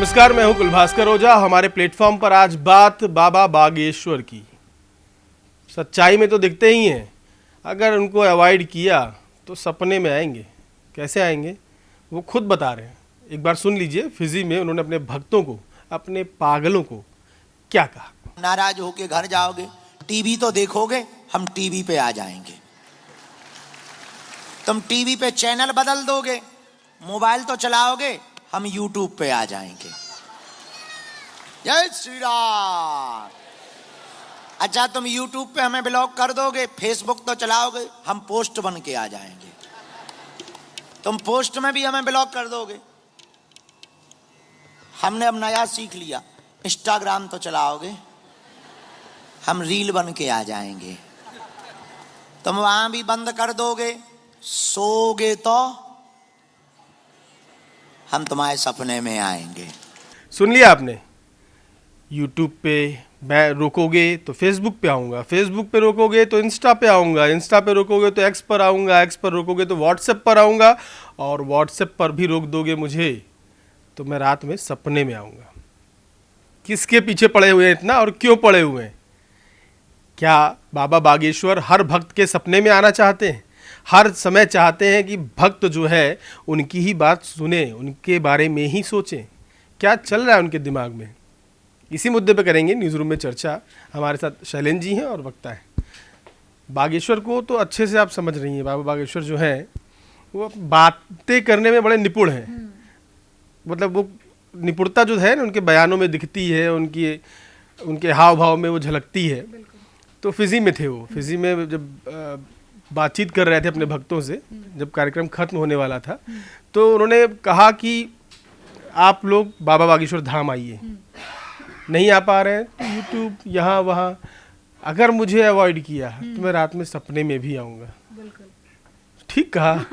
नमस्कार, मैं हूं कुलभास्कर ओझा। हमारे प्लेटफॉर्म पर आज बात बाबा बागेश्वर की। सच्चाई में तो दिखते ही हैं, अगर उनको अवॉइड किया तो सपने में आएंगे। कैसे आएंगे वो खुद बता रहे हैं। एक बार सुन लीजिए, फिजी में उन्होंने अपने भक्तों को, अपने पागलों को क्या कहा। नाराज होके घर जाओगे, टीवी तो देखोगे, हम टीवी पे आ जाएंगे। तुम टीवी पे चैनल बदल दोगे, मोबाइल तो चलाओगे, हम यूट्यूब पे आ जाएंगे। जय श्री राम। अच्छा, तुम यूट्यूब पे हमें ब्लॉक कर दोगे, फेसबुक तो चलाओगे, हम पोस्ट बन के आ जाएंगे। तुम पोस्ट में भी हमें ब्लॉक कर दोगे। हमने अब नया सीख लिया, इंस्टाग्राम तो चलाओगे, हम रील बन के आ जाएंगे। तुम वहां भी बंद कर दोगे, सोगे तो हम तुम्हारे सपने में आएंगे। सुन लिया आपने। यूट्यूब पे मैं रोकोगे तो फेसबुक पे आऊँगा, फेसबुक पे रोकोगे तो इंस्टा पे आऊँगा, इंस्टा पे रोकोगे तो एक्स पर आऊँगा, एक्स पर रोकोगे तो व्हाट्सएप पर आऊँगा, और व्हाट्सएप पर भी रोक दोगे मुझे तो मैं रात में सपने में आऊँगा। किसके पीछे पड़े हुए हैं इतना, और क्यों पड़े हुए हैं? क्या बाबा बागेश्वर हर भक्त के सपने में आना चाहते हैं? हर समय चाहते हैं कि भक्त जो है उनकी ही बात सुने, उनके बारे में ही सोचें? क्या चल रहा है उनके दिमाग में? इसी मुद्दे पे करेंगे न्यूज़ रूम में चर्चा। हमारे साथ शैलेंद्र जी हैं और वक्ता हैं। बागेश्वर को तो अच्छे से आप समझ रही हैं। बाबा बागेश्वर जो हैं वो बातें करने में बड़े निपुण हैं। मतलब वो निपुणता जो है ना उनके बयानों में दिखती है, उनके हाव भाव में वो झलकती है। तो फिजी में थे वो, फिजी में जब बातचीत कर रहे थे अपने भक्तों से, जब कार्यक्रम खत्म होने वाला था, तो उन्होंने कहा कि आप लोग बाबा बागेश्वर धाम आइए। नहीं आ पा रहे हैं तो यूट्यूब यहाँ वहाँ, अगर मुझे अवॉइड किया तो मैं रात में सपने में भी आऊँगा। ठीक कहा।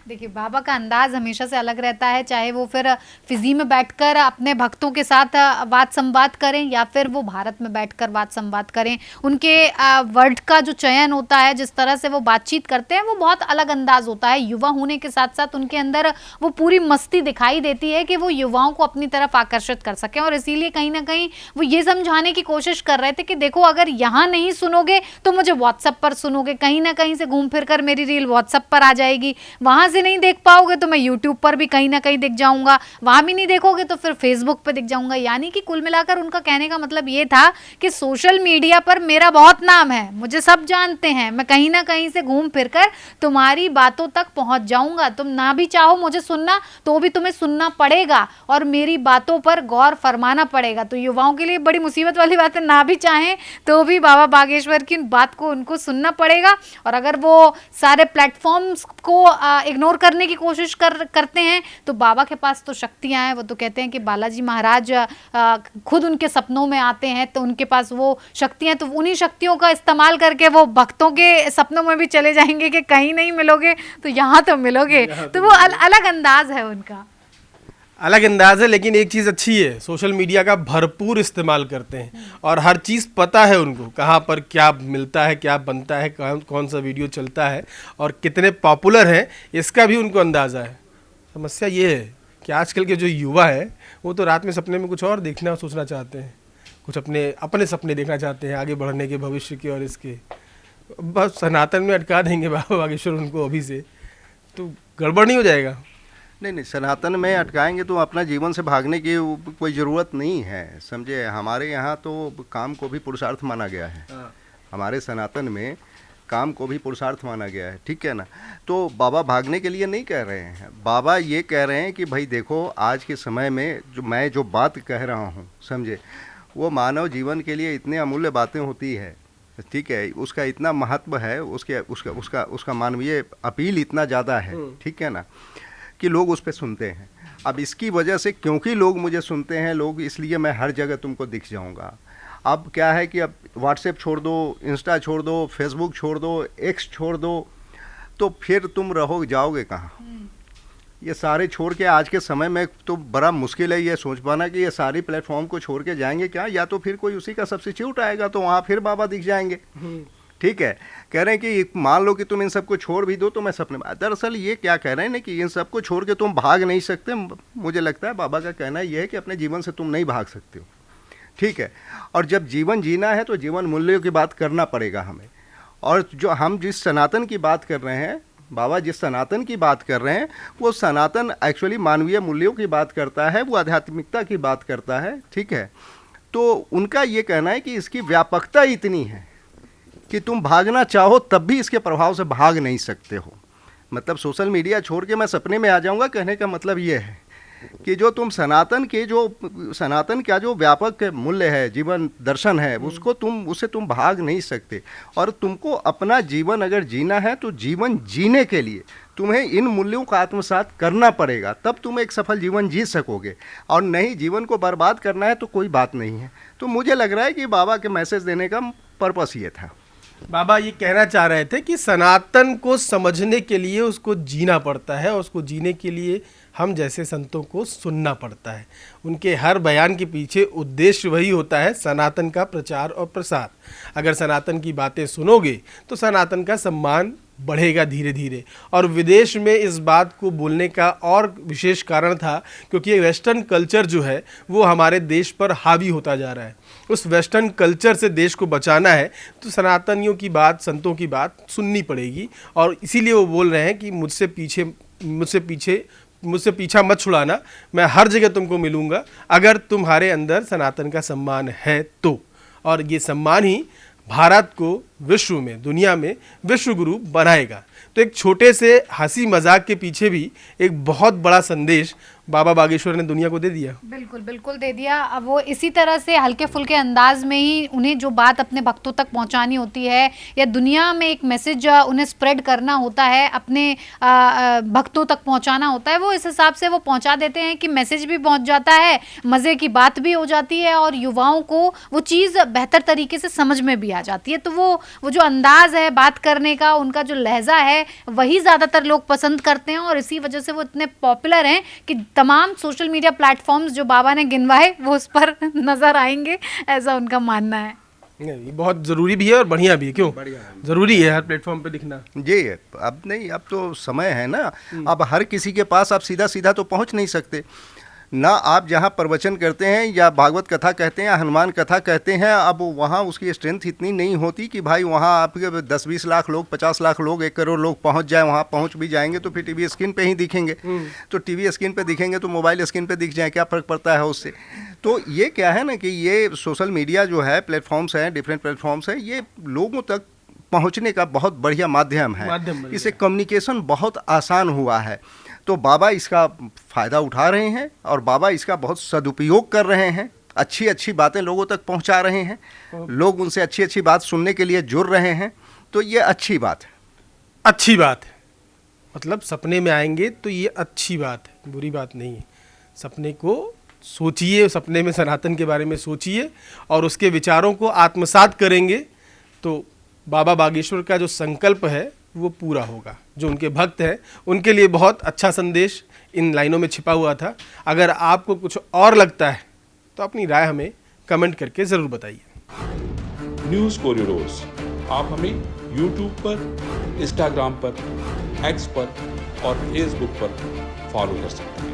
देखिए, बाबा का अंदाज हमेशा से अलग रहता है, चाहे वो फिर फिजी में बैठकर अपने भक्तों के साथ वाद संवाद करें या फिर वो भारत में बैठकर वाद संवाद करें। उनके वर्ड का जो चयन होता है, जिस तरह से वो बातचीत करते हैं, वो बहुत अलग अंदाज होता है। युवा होने के साथ साथ उनके अंदर वो पूरी मस्ती दिखाई देती है कि वो युवाओं को अपनी तरफ आकर्षित कर सकें, और इसीलिए कहीं ना कहीं वो ये समझाने की कोशिश कर रहे थे कि देखो, अगर यहाँ नहीं सुनोगे तो मुझे व्हाट्सएप पर सुनोगे, कहीं ना कहीं से घूम फिर कर मेरी रील व्हाट्सएप पर आ जाएगी, वहां से नहीं देख पाओगे तो मैं यूट्यूब पर भी कहीं ना कहीं दिख जाऊंगा, वहां भी नहीं देखोगे तो फिर फेसबुक पे दिख जाऊंगा। यानी कि कुल मिलाकर उनका कहने का मतलब ये था कि सोशल मीडिया पर मेरा बहुत नाम है, मुझे सब जानते हैं, मैं कहीं ना कहीं से घूम फिर कर तुम्हारी बातों तक पहुंच जाऊंगा। तुम ना भी चाहो मुझे सुनना तो भी तुम्हें सुनना पड़ेगा और मेरी बातों पर गौर फरमाना पड़ेगा। तो युवाओं के लिए बड़ी मुसीबत वाली बात है, ना भी चाहें तो भी बाबा बागेश्वर की बात को उनको सुनना पड़ेगा। और अगर वो सारे प्लेटफॉर्म्स को इग्नोर करने की कोशिश करते हैं तो बाबा के पास तो शक्तियां हैं। वो तो कहते हैं कि बालाजी महाराज खुद उनके सपनों में आते हैं, तो उनके पास वो शक्तियां, तो उन्हीं शक्तियों का इस्तेमाल करके वो भक्तों के सपनों में भी चले जाएंगे कि कहीं नहीं मिलोगे तो यहाँ तो मिलोगे। तो वो अलग अंदाज है उनका, अलग अंदाज है। लेकिन एक चीज़ अच्छी है, सोशल मीडिया का भरपूर इस्तेमाल करते हैं और हर चीज़ पता है उनको, कहाँ पर क्या मिलता है, क्या बनता है, कौन सा वीडियो चलता है और कितने पॉपुलर हैं, इसका भी उनको अंदाज़ा है। समस्या ये है कि आजकल के जो युवा हैं वो तो रात में सपने में कुछ और देखना और सोचना चाहते हैं, कुछ अपने सपने देखना चाहते हैं, आगे बढ़ने के, भविष्य के, और इसके बस सनातन में अटका देंगे बाबा बागेश्वर उनको अभी से, तो गड़बड़ नहीं हो जाएगा? नहीं, सनातन में अटकाएंगे तो अपना जीवन से भागने की कोई ज़रूरत नहीं है, समझे। हमारे यहाँ तो काम को भी पुरुषार्थ माना गया है। हमारे सनातन में काम को भी पुरुषार्थ माना गया है, ठीक है ना। तो बाबा भागने के लिए नहीं कह रहे हैं, बाबा ये कह रहे हैं कि भाई देखो, आज के समय में मैं जो बात कह रहा हूँ, समझे, वो मानव जीवन के लिए इतने अमूल्य बातें होती है, ठीक है, उसका इतना महत्व है, उसका मानवीय अपील इतना ज़्यादा है, ठीक है ना, कि लोग उस पर सुनते हैं। अब इसकी वजह से, क्योंकि लोग मुझे सुनते हैं, लोग, इसलिए मैं हर जगह तुमको दिख जाऊंगा। अब क्या है कि अब व्हाट्सएप छोड़ दो, इंस्टा छोड़ दो, फेसबुक छोड़ दो, एक्स छोड़ दो, तो फिर तुम जाओगे कहाँ? ये सारे छोड़ के आज के समय में तो बड़ा मुश्किल है ये सोच पाना कि ये सारी प्लेटफॉर्म को छोड़ के जाएंगे क्या, या तो फिर कोई उसी का सब्स्टिट्यूट आएगा तो वहाँ फिर बाबा दिख जाएंगे, ठीक है, कह रहे हैं कि मान लो कि तुम इन सबको छोड़ भी दो तो मैं सपने में, दरअसल ये क्या कह रहे हैं ना कि इन सबको छोड़ के तुम भाग नहीं सकते। मुझे लगता है बाबा का कहना ये है कि अपने जीवन से तुम नहीं भाग सकते हो, ठीक है। और जब जीवन जीना है तो जीवन मूल्यों की बात करना पड़ेगा हमें। और जो हम जिस सनातन की बात कर रहे हैं, बाबा जिस सनातन की बात कर रहे हैं, वो सनातन एक्चुअली मानवीय मूल्यों की बात करता है, वो आध्यात्मिकता की बात करता है, ठीक है। तो उनका ये कहना है कि इसकी व्यापकता इतनी है कि तुम भागना चाहो तब भी इसके प्रभाव से भाग नहीं सकते हो। मतलब सोशल मीडिया छोड़ के मैं सपने में आ जाऊंगा, कहने का मतलब ये है कि जो तुम सनातन का जो व्यापक मूल्य है, जीवन दर्शन है, उससे तुम भाग नहीं सकते। और तुमको अपना जीवन अगर जीना है तो जीवन जीने के लिए तुम्हें इन मूल्यों का आत्मसात करना पड़ेगा, तब तुम एक सफल जीवन जी सकोगे। और नहीं जीवन को बर्बाद करना है तो कोई बात नहीं है। तो मुझे लग रहा है कि बाबा के मैसेज देने का पर्पस ये था। बाबा ये कहना चाह रहे थे कि सनातन को समझने के लिए उसको जीना पड़ता है, और उसको जीने के लिए हम जैसे संतों को सुनना पड़ता है। उनके हर बयान के पीछे उद्देश्य वही होता है, सनातन का प्रचार और प्रसार। अगर सनातन की बातें सुनोगे तो सनातन का सम्मान बढ़ेगा धीरे धीरे। और विदेश में इस बात को बोलने का और विशेष कारण था क्योंकि वेस्टर्न कल्चर जो है वो हमारे देश पर हावी होता जा रहा है। उस वेस्टर्न कल्चर से देश को बचाना है तो सनातनियों की बात, संतों की बात सुननी पड़ेगी। और इसीलिए वो बोल रहे हैं कि मुझसे पीछा मत छुड़ाना, मैं हर जगह तुमको मिलूंगा अगर तुम्हारे अंदर सनातन का सम्मान है तो। और ये सम्मान ही भारत को विश्व में, दुनिया में विश्व गुरु बनाएगा। तो एक छोटे से हंसी मजाक के पीछे भी एक बहुत बड़ा संदेश बाबा बागेश्वर ने दुनिया को दे दिया। बिल्कुल बिल्कुल दे दिया। अब वो इसी तरह से हल्के फुल्के अंदाज में ही उन्हें जो बात अपने भक्तों तक पहुंचानी होती है या दुनिया में एक मैसेज उन्हें स्प्रेड करना होता है, अपने भक्तों तक पहुंचाना होता है, वो इस हिसाब से वो पहुंचा देते हैं कि मैसेज भी पहुंच जाता है, मज़े की बात भी हो जाती है और युवाओं को वो चीज़ बेहतर तरीके से समझ में भी आ जाती है। तो वो जो अंदाज़ है बात करने का, उनका जो लहजा है, वही ज़्यादातर लोग पसंद करते हैं और इसी वजह से वो इतने पॉपुलर हैं कि तमाम सोशल मीडिया प्लेटफॉर्म्स जो बाबा ने गिनवाए वो उस पर नजर आएंगे, ऐसा उनका मानना है। ये बहुत ज़रूरी भी है और बढ़िया भी है। क्यों ज़रूरी है हर प्लेटफॉर्म पे दिखना? जी, अब नहीं, अब तो समय है ना, अब हर किसी के पास आप सीधा सीधा तो पहुंच नहीं सकते ना। आप जहां प्रवचन करते हैं या भागवत कथा कहते हैं या हनुमान कथा कहते हैं, अब वहां उसकी स्ट्रेंथ इतनी नहीं होती कि भाई वहां आपके 10-20 लाख लोग, 50 लाख लोग, 1 करोड़ लोग पहुंच जाए। वहां पहुंच भी जाएंगे तो फिर टीवी स्क्रीन पे ही दिखेंगे। तो टीवी स्क्रीन पे दिखेंगे तो मोबाइल स्क्रीन पे दिख जाए, क्या फ़र्क पड़ता है उससे? तो ये क्या है ना कि ये सोशल मीडिया जो है, प्लेटफॉर्म्स हैं, डिफरेंट प्लेटफॉर्म्स हैं, ये लोगों तक पहुँचने का बहुत बढ़िया माध्यम है। इससे कम्युनिकेशन बहुत आसान हुआ है। तो बाबा इसका फ़ायदा उठा रहे हैं और बाबा इसका बहुत सदुपयोग कर रहे हैं, अच्छी अच्छी बातें लोगों तक पहुंचा रहे हैं, लोग उनसे अच्छी अच्छी बात सुनने के लिए जुड़ रहे हैं। तो ये अच्छी बात है। अच्छी बात है, मतलब सपने में आएंगे तो ये अच्छी बात है, बुरी बात नहीं है। सपने को सोचिए, सपने में सनातन के बारे में सोचिए और उसके विचारों को आत्मसात करेंगे तो बाबा बागेश्वर का जो संकल्प है वो पूरा होगा। जो उनके भक्त हैं उनके लिए बहुत अच्छा संदेश इन लाइनों में छिपा हुआ था। अगर आपको कुछ और लगता है तो अपनी राय हमें कमेंट करके ज़रूर बताइए। न्यूज़ कॉरिडोर्स आप हमें यूट्यूब पर, इंस्टाग्राम पर, एक्स पर और फेसबुक पर फॉलो कर सकते हैं।